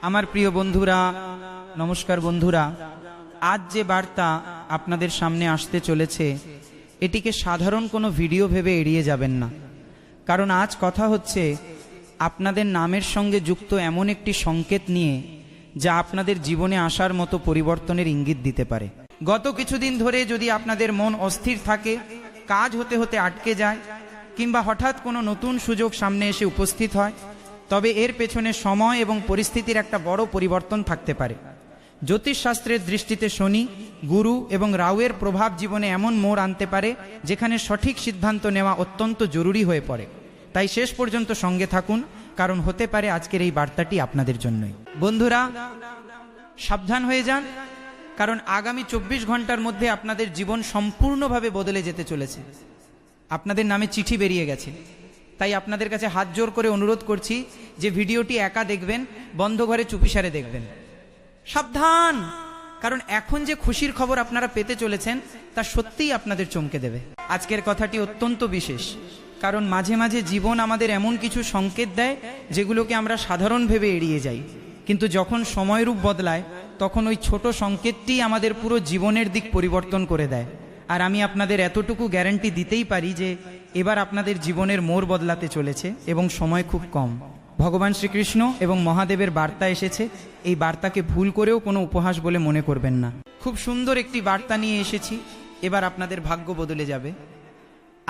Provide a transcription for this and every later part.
আমার প্রিয় বন্ধুরা, নমস্কার বন্ধুরা। আজ যে বার্তা আপনাদের সামনে আসতে চলেছে এটিকে সাধারণ কোনো ভিডিও ভেবে এড়িয়ে যাবেন না, কারণ আজ কথা হচ্ছে আপনাদের নামের সঙ্গে যুক্ত এমন একটি সংকেত নিয়ে যা আপনাদের জীবনে আসার মতো পরিবর্তনের ইঙ্গিত দিতে পারে। গত কিছুদিন ধরে যদি আপনাদের মন অস্থির থাকে, কাজ হতে হতে আটকে যায়, কিংবা হঠাৎ কোনো নতুন সুযোগ সামনে এসে উপস্থিত হয়, তবে এর পেছনে সময় এবং পরিস্থিতির একটা বড় পরিবর্তন থাকতে পারে। জ্যোতিষশাস্ত্রের দৃষ্টিতে শনি, গুরু এবং রাহুর প্রভাব জীবনে এমন মোড় আনতে পারে যেখানে সঠিক সিদ্ধান্ত নেওয়া অত্যন্ত জরুরি হয়ে পড়ে। তাই শেষ পর্যন্ত সঙ্গে থাকুন, কারণ হতে পারে আজকের এই বার্তাটি আপনাদের জন্যই। বন্ধুরা, সাবধান হয়ে যান, কারণ আগামী 24 ঘন্টার মধ্যে আপনাদের জীবন সম্পূর্ণভাবে বদলে যেতে চলেছে। আপনাদের নামে চিঠি বেরিয়ে গেছে, তাই আপনাদের কাছে হাত জোর করে অনুরোধ করছি যে ভিডিওটি একা দেখবেন, বন্ধ ঘরে চুপিসারে দেখবেন। সাবধান, কারণ এখন যে খুশির খবর আপনারা পেতে চলেছেন তা সত্যিই আপনাদের চমকে দেবে। আজকের কথাটি অত্যন্ত বিশেষ, কারণ মাঝে মাঝে জীবন আমাদের এমন কিছু সংকেত দেয় যেগুলোকে আমরা সাধারণ ভেবে এড়িয়ে যাই, কিন্তু যখন সময়রূপ বদলায় তখন ওই ছোট সংকেতটিই আমাদের পুরো জীবনের দিক পরিবর্তন করে দেয়। আর আমি আপনাদের এতটুকু গ্যারান্টি দিতেই পারি যে এবার আপনাদের জীবনের মোড় বদলাতে চলেছে এবং সময় খুব কম। ভগবান শ্রীকৃষ্ণ এবং মহাদেবের বার্তা এসেছে, এই বার্তাকে ভুল করেও কোনো উপহাস বলে মনে করবেন না। খুব সুন্দর একটি বার্তা নিয়ে এসেছি, এবার আপনাদের ভাগ্য বদলে যাবে।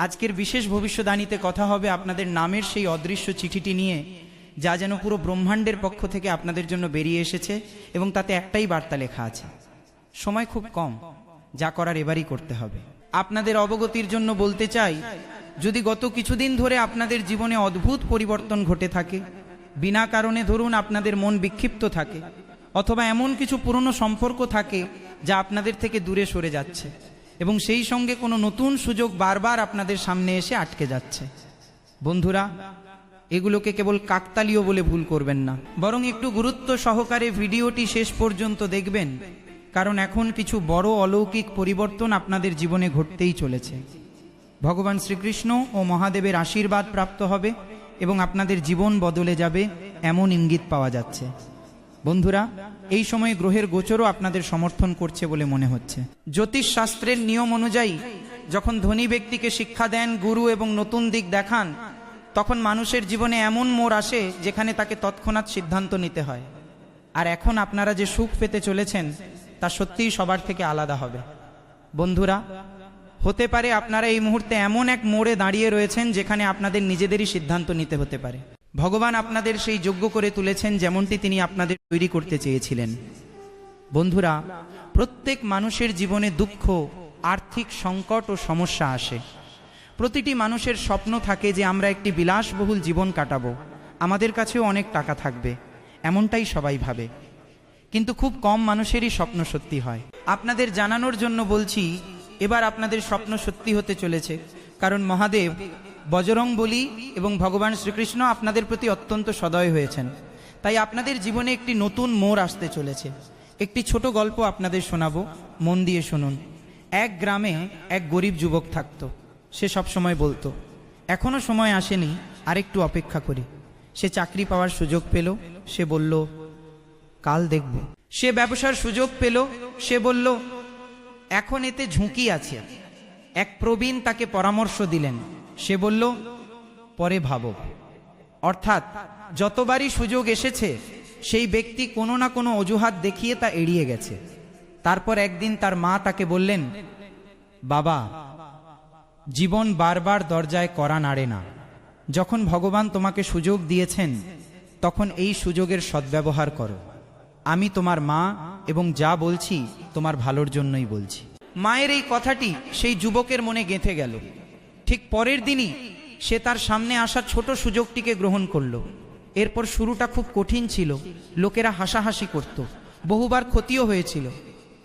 আজকের বিশেষ ভবিষ্যদ্বাণীতে কথা হবে আপনাদের নামের সেই অদৃশ্য চিঠিটি নিয়ে, যা যেন পুরো ব্রহ্মাণ্ডের পক্ষ থেকে আপনাদের জন্য বেরিয়ে এসেছে, এবং তাতে একটাই বার্তা লেখা আছে, সময় খুব কম, যা করার এবারই করতে হবে। আপনাদের অবগতির জন্য বলতে চাই, যদি গত কিছুদিন ধরে আপনাদের জীবনে অদ্ভুত পরিবর্তন ঘটে থাকে, বিনা কারণে ধরুন আপনাদের মন বিক্ষিপ্ত থাকে, অথবা এমন কিছু পুরনো সম্পর্ক থাকে যা আপনাদের থেকে দূরে সরে যাচ্ছে, এবং সেই সঙ্গে কোনো নতুন সুযোগ বারবার আপনাদের সামনে এসে আটকে যাচ্ছে, বন্ধুরা, এগুলোকে কেবল কাকতালীয় বলে ভুল করবেন না, বরং একটু গুরুত্ব সহকারে ভিডিওটি শেষ পর্যন্ত দেখবেন, কারণ এখন কিছু বড় অলৌকিক পরিবর্তন আপনাদের জীবনে ঘটতেই চলেছে। ভগবান শ্রীকৃষ্ণ ও মহাদেবের আশীর্বাদ প্রাপ্ত হবে এবং আপনাদের জীবন বদলে যাবে, এমন ইঙ্গিত পাওয়া যাচ্ছে। বন্ধুরা, এই সময় গ্রহের গোচরও আপনাদের সমর্থন করছে বলে মনে হচ্ছে। জ্যোতিষশাস্ত্রের নিয়ম অনুযায়ী যখন ধনী ব্যক্তিকে শিক্ষা দেন গুরু এবং নতুন দিক দেখান, তখন মানুষের জীবনে এমন মোড় আসে যেখানে তাকে তৎক্ষণাৎ সিদ্ধান্ত নিতে হয়। আর এখন আপনারা যে সুখ পেতে চলেছেন তা সত্যিই সবার থেকে আলাদা হবে। বন্ধুরা, হতে পারে আপনারা এই মুহূর্তে এমন এক মোড়ে দাঁড়িয়ে রয়েছেন যেখানে আপনাদের নিজেদেরই সিদ্ধান্ত নিতে হতে পারে। ভগবান আপনাদের সেই যোগ্য করে তুলেছেন যেমনটি তিনি আপনাদের তৈরি করতে চেয়েছিলেন। বন্ধুরা, প্রত্যেক মানুষের জীবনে দুঃখ, আর্থিক সংকট ও সমস্যা আসে। প্রতিটি মানুষের স্বপ্ন থাকে যে আমরা একটি বিলাসবহুল জীবন কাটাবো, আমাদের কাছেও অনেক টাকা থাকবে, এমনটাই সবাই ভাবে, কিন্তু খুব কম মানুষেরই স্বপ্ন সত্যি হয়। আপনাদের জানানোর জন্য বলছি, এবার আপনাদের স্বপ্ন সত্যি হতে চলেছে, কারণ মহাদেব, বজরংবলী এবং ভগবান শ্রীকৃষ্ণ আপনাদের প্রতি অত্যন্ত সদয় হয়েছেন। তাই আপনাদের জীবনে একটি নতুন মোড় আসতে চলেছে। একটি ছোট গল্প আপনাদের শোনাবো, মন দিয়ে শুনুন। এক গ্রামে এক গরিব যুবক থাকতো। সে সব সময় বলতো, এখনো সময় আসেনি, আরেকটু অপেক্ষা করি। সে চাকরি পাওয়ার সুযোগ পেল, সে বলল কাল দেখব। সে ব্যবসার সুযোগ পেল, সে বলল এখন এতে ঝুঁকি আছে। এক প্রবীণ তাকে পরামর্শ দিলেন, সে বলল পরে ভাবো। অর্থাৎ যতবারই সুযোগ এসেছে সেই ব্যক্তি কোনো না কোনো অজুহাত দেখিয়ে তা এড়িয়ে গেছে। তারপর একদিন তার মা তাকে বললেন, বাবা, জীবন বারবার দরজায় কড়া নাড়ে না। যখন ভগবান তোমাকে সুযোগ দিয়েছেন তখন এই সুযোগের সদ্ব্যবহার করো। আমি তোমার মা এবং যা বলছি তোমার ভালোর জন্যই বলছি। মায়ের এই কথাটি সেই যুবকের মনে গেঁথে গেল। ঠিক পরের দিনই সে তার সামনে আসা ছোট সুযোগটিকে গ্রহণ করল। এরপর শুরুটা খুব কঠিন ছিল, লোকেরা হাসাহাসি করত, বহুবার ক্ষতিও হয়েছিল,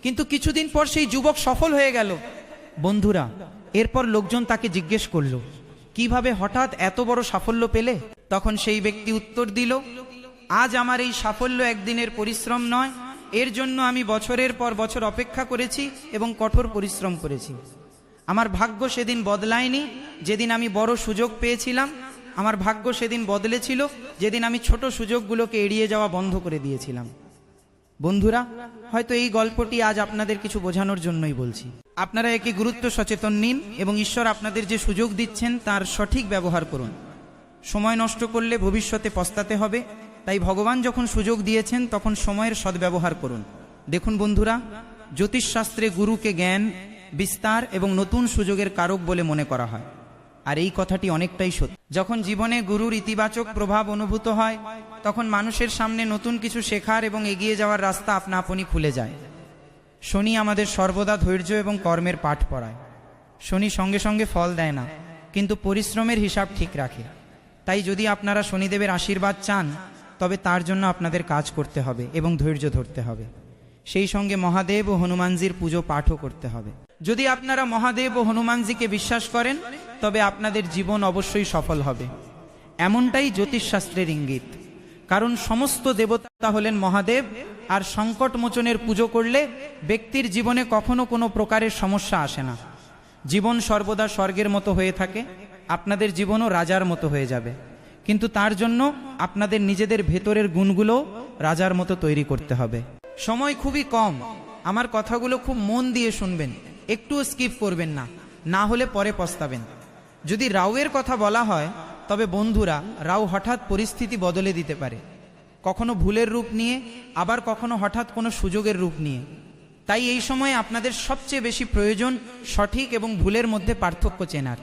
কিন্তু কিছুদিন পর সেই যুবক সফল হয়ে গেল। বন্ধুরা, এরপর লোকজন তাকে জিজ্ঞেস করল, কিভাবে হঠাৎ এত বড় সাফল্য পেলে? তখন সেই ব্যক্তি উত্তর দিল, আজ আমার এই সাফল্য একদিনের পরিশ্রম নয়, এর জন্য আমি বছরের পর বছর অপেক্ষা করেছি এবং কঠোর পরিশ্রম করেছি। আমার ভাগ্য সেদিন বদলায়নি যেদিন আমি বড় সুযোগ পেয়েছিলাম, আমার ভাগ্য সেদিন বদলেছিল যেদিন আমি ছোট সুযোগগুলোকে এড়িয়ে যাওয়া বন্ধ করে দিয়েছিলাম। বন্ধুরা, হয়তো এই গল্পটি আজ আপনাদের কিছু বোঝানোর জন্যই বলছি। আপনারা একে গুরুত্ব সচেতন নিন এবং ঈশ্বর আপনাদের যে সুযোগ দিচ্ছেন তার সঠিক ব্যবহার করুন। সময় নষ্ট করলে ভবিষ্যতে পস্তাতে হবে, তাই ভগবান যখন সুযোগ দিয়েছেন তখন সময়ের সদ্ব্যবহার করুন। দেখুন বন্ধুরা, জ্যোতিষশাস্ত্রে গুরুকে জ্ঞান, বিস্তার এবং নতুন সুযোগের কারক বলে মনে করা হয়, আর এই কথাটি অনেকটাই সত্যি। যখন জীবনে গুরুর ইতিবাচক প্রভাব অনুভূত হয় তখন মানুষের সামনে নতুন কিছু শেখার এবং এগিয়ে যাওয়ার রাস্তা আপনা আপনি খুলে যায়। শনি আমাদের সর্বদা ধৈর্য এবং কর্মের পাঠ পড়ায়। শনি সঙ্গে সঙ্গে ফল দেয় না, কিন্তু পরিশ্রমের হিসাব ঠিক রাখে। তাই যদি আপনারা শনিদেবের আশীর্বাদ চান তবে তার জন্য আপনাদের কাজ করতে হবে এবং ধৈর্য ধরতে হবে। সেই সঙ্গে মহাদেব ও হনুমানজির পুজো পাঠও করতে হবে। যদি আপনারা মহাদেব ও হনুমানজিকে বিশ্বাস করেন তবে আপনাদের জীবন অবশ্যই সফল হবে। এমনটাই জ্যোতিষশাস্ত্রের ইঙ্গিত। কারণ সমস্ত দেবতা হলেন মহাদেব, আর সংকট মোচনের পুজো করলে ব্যক্তির জীবনে কখনো কোনো প্রকারের সমস্যা আসে না। জীবন সর্বদা স্বর্গের মতো হয়ে থাকে, আপনাদের জীবনও রাজার মতো হয়ে যাবে। কিন্তু তার জন্য আপনাদের নিজেদের ভেতরের গুণগুলো রাজার মতো তৈরি করতে হবে। সময় খুবই কম, আমার কথাগুলো খুব মন দিয়ে শুনবেন, একটুও স্কিপ করবেন না, না হলে পরে পস্তাবেন। যদি রাউয়ের কথা বলা হয় তবে বন্ধুরা, রাউ হঠাৎ পরিস্থিতি বদলে দিতে পারে, কখনো ভুলের রূপ নিয়ে, আবার কখনো হঠাৎ কোনো সুযোগের রূপ নিয়ে। তাই এই সময়ে আপনাদের সবচেয়ে বেশি প্রয়োজন সঠিক এবং ভুলের মধ্যে পার্থক্য চেনার।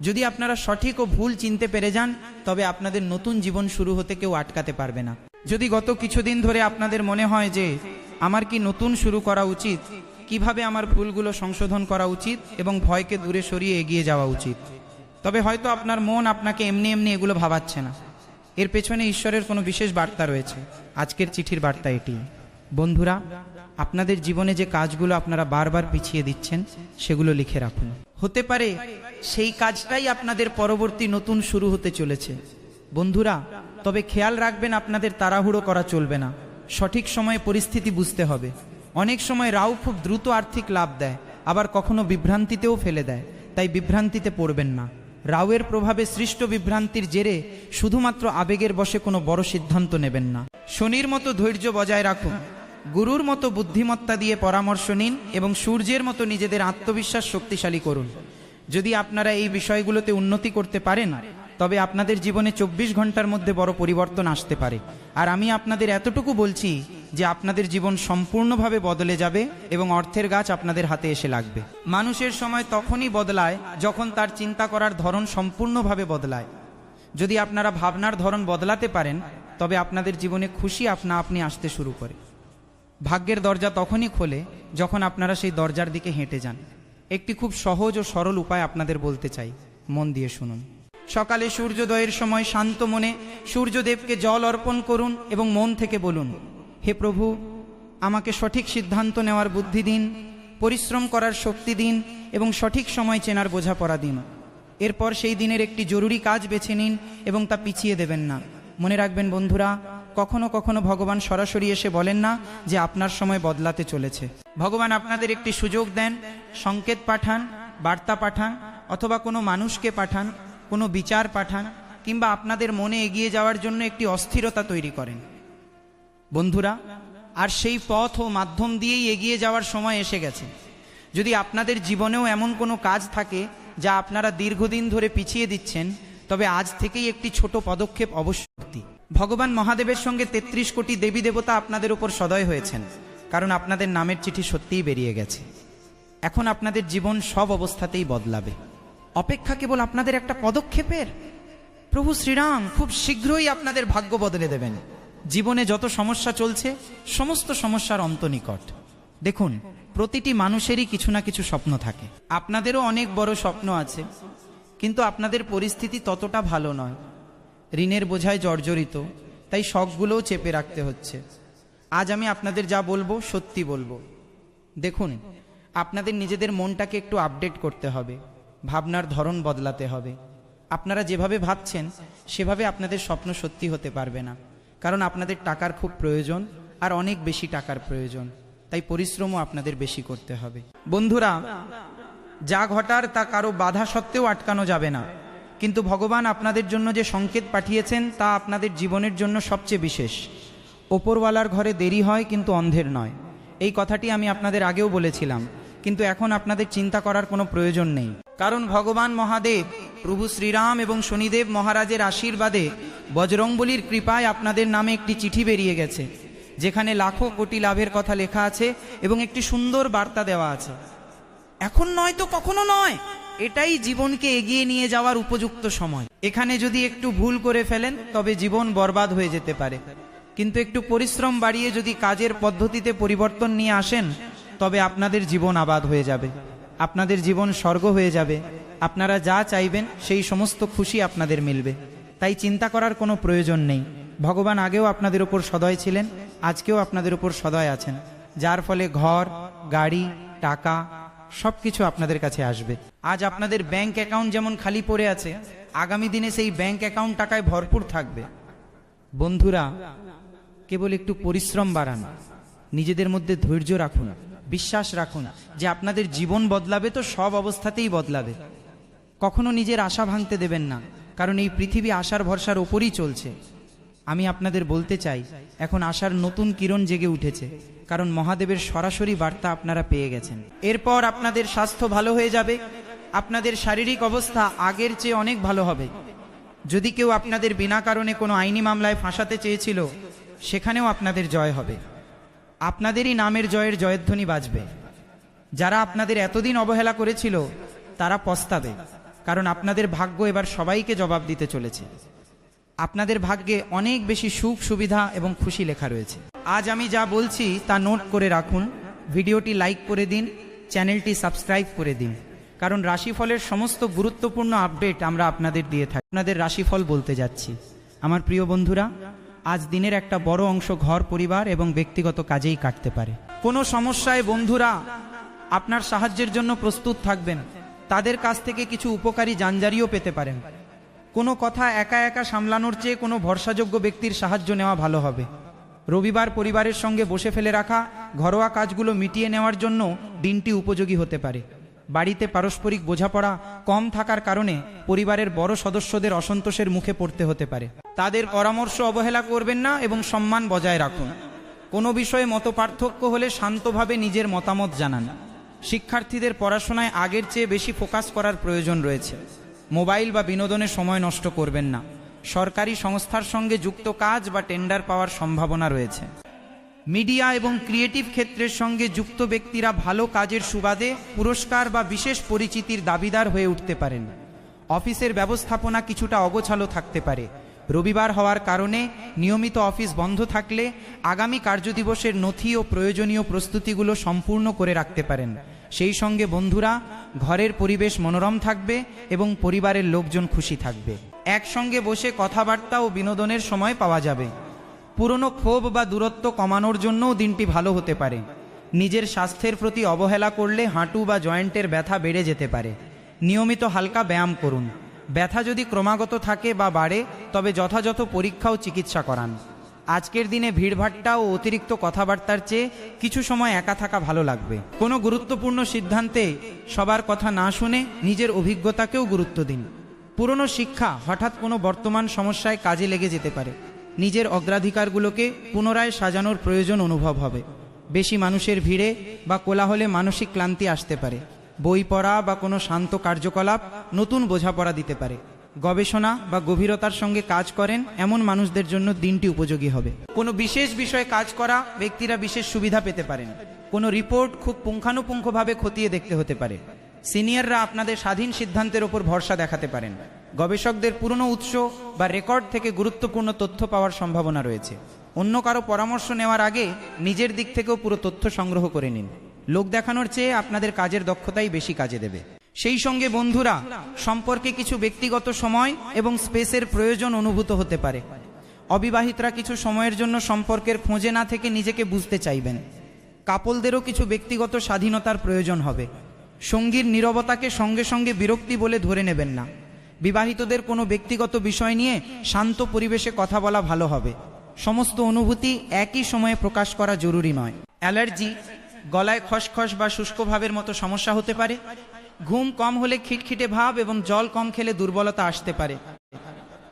যদি আপনারা সঠিক ও ভুল চিনতে পেরে যান তবে আপনাদের নতুন জীবন শুরু হতে কেউ আটকাতে পারবে না। যদি গত কিছুদিন ধরে আপনাদের মনে হয় যে আমার কি নতুন শুরু করা উচিত, কিভাবে আমার ভুলগুলো সংশোধন করা উচিত এবং ভয়কে দূরে সরিয়ে এগিয়ে যাওয়া উচিত, তবে হয়তো আপনার মন আপনাকে এমনি এমনি এগুলো ভাবাচ্ছে না। এর পেছনে ঈশ্বরের কোনো বিশেষ বার্তা রয়েছে। আজকের চিঠির বার্তা এটি। বন্ধুরা, আপনাদের জীবনে যে কাজগুলো আপনারা বারবার পিছিয়ে দিচ্ছেন সেগুলো লিখে রাখুন। হতে পারে সেই কাজটাই আপনাদের পরবর্তী নতুন শুরু হতে চলেছে। বন্ধুরা, তবে খেয়াল রাখবেন আপনাদের তাড়াহুড়ো করা চলবে না, সঠিক সময়ে পরিস্থিতি বুঝতে হবে। অনেক সময় রাউ খুব দ্রুত আর্থিক লাভ দেয়, আবার কখনো বিভ্রান্তিতেও ফেলে দেয়, তাই বিভ্রান্তিতে পড়বেন না। রাউয়ের প্রভাবে সৃষ্ট বিভ্রান্তির জেরে শুধুমাত্র আবেগের বশে কোনো বড় সিদ্ধান্ত নেবেন না। শনির মতো ধৈর্য বজায় রাখুন, গুরুর মতো বুদ্ধিমত্তা দিয়ে পরামর্শ নিন এবং সূর্যের মতো নিজেদের আত্মবিশ্বাস শক্তিশালী করুন। যদি আপনারা এই বিষয়গুলোতে উন্নতি করতে পারেন তবে আপনাদের জীবনে 24 ঘন্টার মধ্যে বড় পরিবর্তন আসতে পারে। আর আমি আপনাদের এতটুকু বলছি যে আপনাদের জীবন সম্পূর্ণভাবে বদলে যাবে এবং অর্থের গাছ আপনাদের হাতে এসে লাগবে। মানুষের সময় তখনই বদলায় যখন তার চিন্তা করার ধরন সম্পূর্ণভাবে বদলায়। যদি আপনারা ভাবনার ধরন বদলাতে পারেন তবে আপনাদের জীবনে খুশি আপনা আপনি আসতে শুরু করে। ভাগ্যের দরজা তখনই খোলে যখন আপনারা সেই দরজার দিকে হেঁটে যান। একটি খুব সহজ ও সরল উপায় আপনাদের বলতে চাই, মন দিয়ে শুনুন। সকালে সূর্যোদয়ের সময় শান্ত মনে সূর্যদেবকে জল অর্পণ করুন এবং মন থেকে বলুন, হে প্রভু, আমাকে সঠিক সিদ্ধান্ত নেওয়ার বুদ্ধি দিন, পরিশ্রম করার শক্তি দিন এবং সঠিক সময় চেনার বোঝাপড়া দিন। এরপর সেই দিনের একটি জরুরি কাজ বেছে নিন এবং তা পিছিয়ে দেবেন না। মনে রাখবেন বন্ধুরা, কখনো কখনো ভগবান সরাসরি এসে বলেন না যে আপনার সময় বদলাতে চলেছে। ভগবান আপনাদের একটি সুযোগ দেন, সংকেত পাঠান, বার্তা পাঠান, অথবা কোনো মানুষকে পাঠান, কোনো বিচার পাঠান, কিংবা আপনাদের মনে এগিয়ে যাওয়ার জন্য একটি অস্থিরতা তৈরি করেন। বন্ধুরা, আর সেই পথ ও মাধ্যম দিয়েই এগিয়ে যাওয়ার সময় এসে গেছে। যদি আপনাদের জীবনেও এমন কোনো কাজ থাকে যা আপনারা দীর্ঘদিন ধরে পিছিয়ে দিচ্ছেন তবে আজ থেকেই একটি ছোট পদক্ষেপ অবশ্যই। ভগবান মহাদেবের সঙ্গে 33 কোটি দেবী দেবতা আপনাদের উপর সদয় হয়েছেন, কারণ আপনাদের নামের চিঠি সত্যিই বেরিয়ে গেছে। এখন আপনাদের জীবন সব অবস্থাতেই বদলাবে। অপেক্ষা কেবল আপনাদের একটা পদক্ষেপের। প্রভু শ্রীরাম খুব শীঘ্রই আপনাদের ভাগ্য বদলে দেবেন। জীবনে যত সমস্যা চলছে সমস্ত সমস্যার অন্ত নিকট। দেখুন, প্রতিটি মানুষেরই কিছু না কিছু স্বপ্ন থাকে। আপনাদেরও অনেক বড় স্বপ্ন আছে, কিন্তু আপনাদের পরিস্থিতি ততটা ভালো নয়। ঋণের বোঝায় জর্জরিত, তাই শখগুলোও চেপে রাখতে হচ্ছে। আজ আমি আপনাদের যা বলবো সত্যি বলবো। দেখুন, আপনাদের নিজেদের মনটাকে একটু আপডেট করতে হবে, ভাবনার ধরন বদলাতে হবে। আপনারা যেভাবে ভাবছেন সেভাবে আপনাদের স্বপ্ন সত্যি হতে পারবে না, কারণ আপনাদের টাকার খুব প্রয়োজন, আর অনেক বেশি টাকার প্রয়োজন। তাই পরিশ্রমও আপনাদের বেশি করতে হবে। বন্ধুরা, যা ঘটার তা কারো বাধা সত্ত্বেও আটকানো যাবে না, কিন্তু ভগবান আপনাদের জন্য যে সংকেত পাঠিয়েছেন তা আপনাদের জীবনের জন্য সবচেয়ে বিশেষ। ওপরওয়ালার ঘরে দেরি হয় কিন্তু অন্ধের নয়, এই কথাটি আমি আপনাদের আগেও বলেছিলাম, কিন্তু এখন আপনাদের চিন্তা করার কোনো প্রয়োজন নেই। কারণ ভগবান মহাদেব, প্রভু শ্রীরাম এবং শনিদেব মহারাজের আশীর্বাদে বজরংবলীর কৃপায় আপনাদের নামে একটি চিঠি বেরিয়ে গেছে, যেখানে লাখো কোটি লাভের কথা লেখা আছে এবং একটি সুন্দর বার্তা দেওয়া আছে। এখন নয় তো কখনো নয়, এটাই জীবনকে এগিয়ে নিয়ে যাওয়ার উপযুক্ত সময়। এখানে যদি একটু ভুল করে ফেলেন তবে জীবন বরবাদ হয়ে যেতে পারে, কিন্তু একটু পরিশ্রম বাড়িয়ে যদি কাজের পদ্ধতিতে পরিবর্তন নিয়ে আসেন তবে আপনাদের জীবন আবাদ হয়ে যাবে, আপনাদের জীবন স্বর্গ হয়ে যাবে। আপনারা যা চাইবেন সেই সমস্ত খুশি আপনাদের মিলবে। তাই চিন্তা করার কোনো প্রয়োজন নেই। ভগবান আগেও আপনাদের উপর সদয় ছিলেন, আজকেও আপনাদের উপর সদয় আছেন, যার ফলে ঘর, গাড়ি, টাকা সব কিছু আপনাদের কাছে আসবে। আজ আপনাদের ব্যাংক অ্যাকাউন্ট যেমন খালি পড়ে আছে, আগামী দিনে সেই ব্যাংক অ্যাকাউন্ট টাকায় ভরপুর থাকবে। বন্ধুরা, কেবল একটু পরিশ্রম বাড়ান, নিজেদের মধ্যে ধৈর্য রাখুন, বিশ্বাস রাখুন যে আপনাদের জীবন বদলাবে তো সব অবস্থাতেই বদলাবে। কখনো নিজের আশা ভাঙতে দেবেন না, কারণ এই পৃথিবী আশার ভরসার ওপরই চলছে। আমি আপনাদের বলতে চাই, এখন আশার নতুন কিরণ জেগে উঠেছে, কারণ মহাদেবের সরাসরি বার্তা আপনারা পেয়ে গেছেন। এরপর আপনাদের স্বাস্থ্য ভালো হয়ে যাবে, আপনাদের শারীরিক অবস্থা আগের চেয়ে অনেক ভালো হবে। যদি কেউ আপনাদের বিনা কারণে কোনো আইনি মামলায় ফাঁসাতে চেয়েছিল, সেখানেও আপনাদের জয় হবে। আপনাদেরই নামের জয়ের জয়ধ্বনি বাজবে। যারা আপনাদের এতদিন অবহেলা করেছিল তারা পস্তাবে, কারণ আপনাদের ভাগ্য এবার সবাইকে জবাব দিতে চলেছে। আপনাদের ভাগ্যে অনেক বেশি সুখ সুবিধা এবং খুশি লেখা রয়েছে। আজ আমি যা বলছি তা নোট করে রাখুন, ভিডিওটি লাইক করে দিন, চ্যানেলটি সাবস্ক্রাইব করে দিন, কারণ রাশিফলের সমস্ত গুরুত্বপূর্ণ আপডেট আমরা আপনাদের দিয়ে থাকি। আপনাদের রাশিফল বলতে যাচ্ছি। আমার প্রিয় বন্ধুরা, আজ দিনের একটা বড় অংশ ঘর, পরিবার এবং ব্যক্তিগত কাজেই কাটতে পারে। কোনো সমস্যায় বন্ধুরা আপনার সাহায্যের জন্য প্রস্তুত থাকবেন, তাদের কাছ থেকে কিছু উপকারী জানজারিও পেতে পারেন। কোনো কথা একা একা সামলানোর চেয়ে কোনো ভরসাযোগ্য ব্যক্তির সাহায্য নেওয়া ভালো হবে। রবিবার পরিবারের সঙ্গে বসে ফেলে রাখা ঘরোয়া কাজগুলো মিটিয়ে নেওয়ার জন্য দিনটি উপযোগী হতে পারে। বাড়িতে পারস্পরিক বোঝাপড়া কম থাকার কারণে পরিবারের বড় সদস্যদের অসন্তোষের মুখে পড়তে হতে পারে। তাদের পরামর্শ অবহেলা করবেন না এবং সম্মান বজায় রাখুন। কোনো বিষয়ে মতপার্থক্য হলে শান্তভাবে নিজের মতামত জানান। শিক্ষার্থীদের পড়াশোনায় আগের চেয়ে বেশি ফোকাস করার প্রয়োজন রয়েছে। মোবাইল বা বিনোদনে সময় নষ্ট করবেন না। সরকারি সংস্থার সঙ্গে যুক্ত কাজ বা টেন্ডার পাওয়ার সম্ভাবনা রয়েছে। মিডিয়া এবং ক্রিয়েটিভ ক্ষেত্রের সঙ্গে যুক্ত ব্যক্তিরা ভালো কাজের সুবাদে পুরস্কার বা বিশেষ পরিচিতির দাবিদার হয়ে উঠতে পারেন। অফিসের ব্যবস্থাপনা কিছুটা অগোছালো থাকতে পারে। রবিবার হওয়ার কারণে নিয়মিত অফিস বন্ধ থাকলে আগামী কার্যদিবসের নথি ও প্রয়োজনীয় প্রস্তুতিগুলো সম্পূর্ণ করে রাখতে পারেন। সেই সঙ্গে বন্ধুরা, ঘরের পরিবেশ মনোরম থাকবে এবং পরিবারের লোকজন খুশি থাকবে। একসঙ্গে বসে কথাবার্তা ও বিনোদনের সময় পাওয়া যাবে। পুরনো ক্ষোভ বা দূরত্ব কমানোর জন্যও দিনটি ভালো হতে পারে। নিজের স্বাস্থ্যের প্রতি অবহেলা করলে হাঁটু বা জয়েন্টের ব্যথা বেড়ে যেতে পারে। নিয়মিত হালকা ব্যায়াম করুন। ব্যথা যদি ক্রমাগত থাকে বা বাড়ে তবে যথাযথ পরীক্ষা ও চিকিৎসা করান। আজকের দিনে ভিড়ভাট্টা ও অতিরিক্ত কথাবার্তার চেয়ে কিছু সময় একা থাকা ভালো লাগবে। কোনো গুরুত্বপূর্ণ সিদ্ধান্তে সবার কথা না শুনে নিজের অভিজ্ঞতাকেও গুরুত্ব দিন। পুরনো শিক্ষা হঠাৎ কোনো বর্তমান সমস্যায় কাজে লেগে যেতে পারে। নিজের অগ্রাধিকারগুলোকে পুনরায় সাজানোর প্রয়োজন অনুভব হবে। বেশি মানুষের ভিড়ে বা কোলাহলে মানসিক ক্লান্তি আসতে পারে। বই পড়া বা কোনো শান্ত কার্যকলাপ নতুন বোঝাপড়া দিতে পারে। গবেষণা বা গভীরতার সঙ্গে কাজ করেন এমন মানুষদের জন্য দিনটি উপযোগী হবে। কোনো বিশেষ বিষয়ে কাজ করা ব্যক্তিরা বিশেষ সুবিধা পেতে পারেন। কোনো রিপোর্ট খুব পুঙ্খানুপুঙ্খভাবে খতিয়ে দেখতে হতে পারে। সিনিয়ররা আপনাদের স্বাধীন সিদ্ধান্তের ওপর ভরসা দেখাতে পারেন। গবেষকদের পুরনো উৎস বা রেকর্ড থেকে গুরুত্বপূর্ণ তথ্য পাওয়ার সম্ভাবনা রয়েছে। অন্য কারো পরামর্শ নেওয়ার আগে নিজের দিক থেকেও পুরো তথ্য সংগ্রহ করে নিন। লোক দেখানোর চেয়ে আপনাদের কাজের দক্ষতাই বেশি কাজে দেবে। সেই সঙ্গে বন্ধুরা, সম্পর্কে কিছু ব্যক্তিগত সময় এবং স্পেসের প্রয়োজন অনুভূত হতে পারে। অবিবাহিতরা কিছু সময়ের জন্য সম্পর্কের খোঁজে না থেকে নিজেকে বুঝতে চাইবেন। কাপলদেরও কিছু ব্যক্তিগত স্বাধীনতার প্রয়োজন হবে। সঙ্গীর নীরবতাকে সঙ্গে সঙ্গে বিরক্তি বলে ধরে নেবেন না। বিবাহিতদের কোনো ব্যক্তিগত বিষয় নিয়ে শান্ত পরিবেশে কথা বলা ভালো হবে। সমস্ত অনুভূতি একই সময়ে প্রকাশ করা জরুরি নয়। অ্যালার্জি, গলায় খসখস বা শুষ্কভাবের মতো সমস্যা হতে পারে। ঘুম কম হলে খিটখিটে ভাব এবং জল কম খেলে দুর্বলতা আসতে পারে।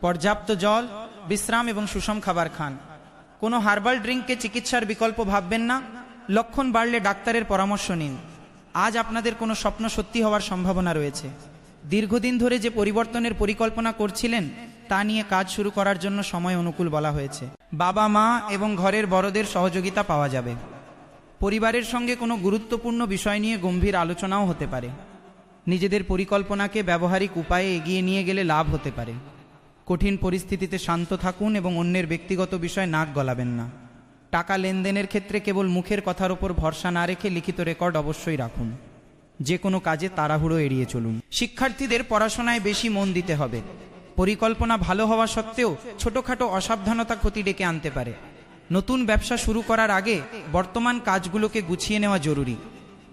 পর্যাপ্ত জল, বিশ্রাম এবং সুষম খাবার খান। কোনো হার্বাল ড্রিঙ্ককে চিকিৎসার বিকল্প ভাববেন না। লক্ষণ বাড়লে ডাক্তারের পরামর্শ নিন। আজ আপনাদের কোনো স্বপ্ন সত্যি হওয়ার সম্ভাবনা রয়েছে। দীর্ঘদিন ধরে যে পরিবর্তনের পরিকল্পনা করছিলেন তা নিয়ে কাজ শুরু করার জন্য সময় অনুকূল বলা হয়েছে। বাবা মা এবং ঘরের বড়দের সহযোগিতা পাওয়া যাবে। পরিবারের সঙ্গে কোনো গুরুত্বপূর্ণ বিষয় নিয়ে গম্ভীর আলোচনাও হতে পারে। নিজেদের পরিকল্পনাকে ব্যবহারিক উপায়ে এগিয়ে নিয়ে গেলে লাভ হতে পারে। কঠিন পরিস্থিতিতে শান্ত থাকুন এবং অন্যের ব্যক্তিগত বিষয় নাক গলাবেন না। টাকা লেনদেনের ক্ষেত্রে কেবল মুখের কথার ওপর ভরসা না রেখে লিখিত রেকর্ড অবশ্যই রাখুন। যে কোনো কাজে তাড়াহুড়ো এড়িয়ে চলুন। শিক্ষার্থীদের পড়াশোনায় বেশি মন দিতে হবে। পরিকল্পনা ভালো হওয়া সত্ত্বেও ছোটখাটো অসাবধানতা ক্ষতি ডেকে আনতে পারে। নতুন ব্যবসা শুরু করার আগে বর্তমান কাজগুলোকে গুছিয়ে নেওয়া জরুরি।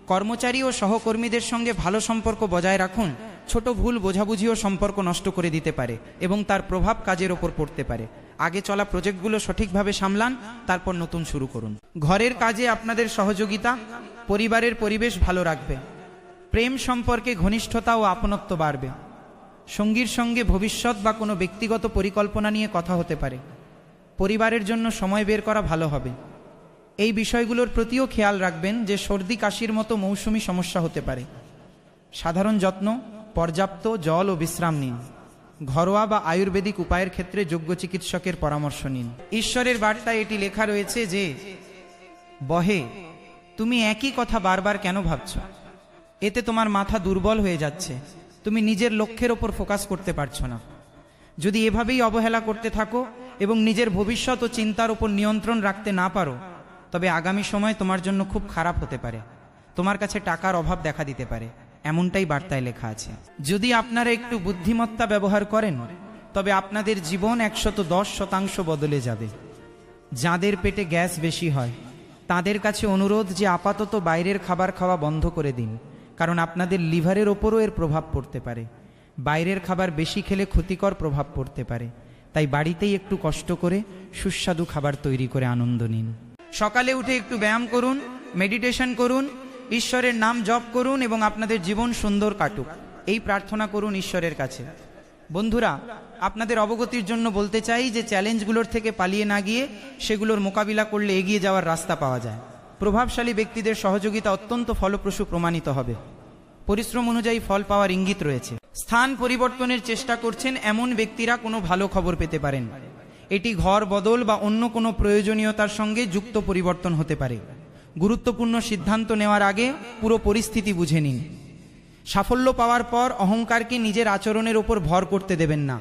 কর্মচারী ও সহকর্মীদের সঙ্গে ভালো সম্পর্ক বজায় রাখুন। ছোট ভুল বোঝাবুঝিও সম্পর্ক নষ্ট করে দিতে পারে এবং তার প্রভাব কাজের ওপর পড়তে পারে। আগে চলা প্রজেক্টগুলো সঠিকভাবে সামলান, তারপর নতুন শুরু করুন। ঘরের কাজে আপনাদের সহযোগিতা পরিবারের পরিবেশ ভালো রাখবে। প্রেম সম্পর্কে ঘনিষ্ঠতা ও আপনত্ব বাড়বে। সঙ্গীর সঙ্গে ভবিষ্যৎ বা কোনো ব্যক্তিগত পরিকল্পনা নিয়ে কথা হতে পারে। পরিবারের জন্য সময় বের করা ভালো হবে। এই বিষয়গুলোর প্রতিও খেয়াল রাখবেন যে সর্দি কাশির মতো মৌসুমি সমস্যা হতে পারে। সাধারণ যত্ন, পর্যাপ্ত জল ও বিশ্রাম নিন। ঘরোয়া বা আয়ুর্বেদিক উপায়ের ক্ষেত্রে যোগ্য চিকিৎসকের পরামর্শ নিন। ঈশ্বরের বার্তায় এটি লেখা রয়েছে যে, বহে তুমি একই কথা বারবার কেন ভাবছ? এতে তোমার মাথা দুর্বল হয়ে যাচ্ছে। তুমি নিজের লক্ষ্যের ওপর ফোকাস করতে পারছো না। যদি এভাবেই অবহেলা করতে থাকো এবং নিজের ভবিষ্যৎ ও চিন্তার ওপর নিয়ন্ত্রণ রাখতে না পারো, তবে আগামী সময় তোমার জন্য খুব খারাপ হতে পারে। তোমার কাছে টাকার অভাব দেখা দিতে পারে, এমনটাই বার্তায় লেখা আছে। যদি আপনারা একটু বুদ্ধিমত্তা ব্যবহার করেন, তবে আপনাদের জীবন 110% বদলে যাবে। যাদের পেটে গ্যাস বেশি হয় তাদের কাছে অনুরোধ যে আপাতত বাইরের খাবার খাওয়া বন্ধ করে দিন, কারণ আপনাদের লিভারের ওপরও এর প্রভাব পড়তে পারে। বাইরের খাবার বেশি খেলে ক্ষতিকর প্রভাব পড়তে পারে। তাই বাড়িতেই একটু কষ্ট করে সুস্বাদু খাবার তৈরি করে আনন্দ নিন। সকালে উঠে একটু ব্যায়াম করুন, মেডিটেশন করুন, ঈশ্বরের নাম জপ করুন এবং আপনাদের জীবন সুন্দর কাটুক, এই প্রার্থনা করুন ঈশ্বরের কাছে। বন্ধুরা, আপনাদের অবগতির জন্য বলতে চাই যে চ্যালেঞ্জগুলোর থেকে পালিয়ে না গিয়ে সেগুলোর মোকাবিলা করলে এগিয়ে যাওয়ার রাস্তা পাওয়া যায়। প্রভাবশালী ব্যক্তিদের সহযোগিতা অত্যন্ত ফলপ্রসূ প্রমাণিত হবে। পরিশ্রম অনুযায়ী ফল পাওয়ার ইঙ্গিত রয়েছে। স্থান পরিবর্তনের চেষ্টা করছেন এমন ব্যক্তিরা কোনো ভালো খবর পেতে পারেন। এটি ঘর বদল বা অন্য কোনো প্রয়োজনীয়তার সঙ্গে যুক্ত পরিবর্তন হতে পারে। গুরুত্বপূর্ণ সিদ্ধান্ত নেওয়ার আগে পুরো পরিস্থিতি বুঝে নিন। সাফল্য পাওয়ার পর অহংকারকে নিজের আচরণের ওপর ভর করতে দেবেন না।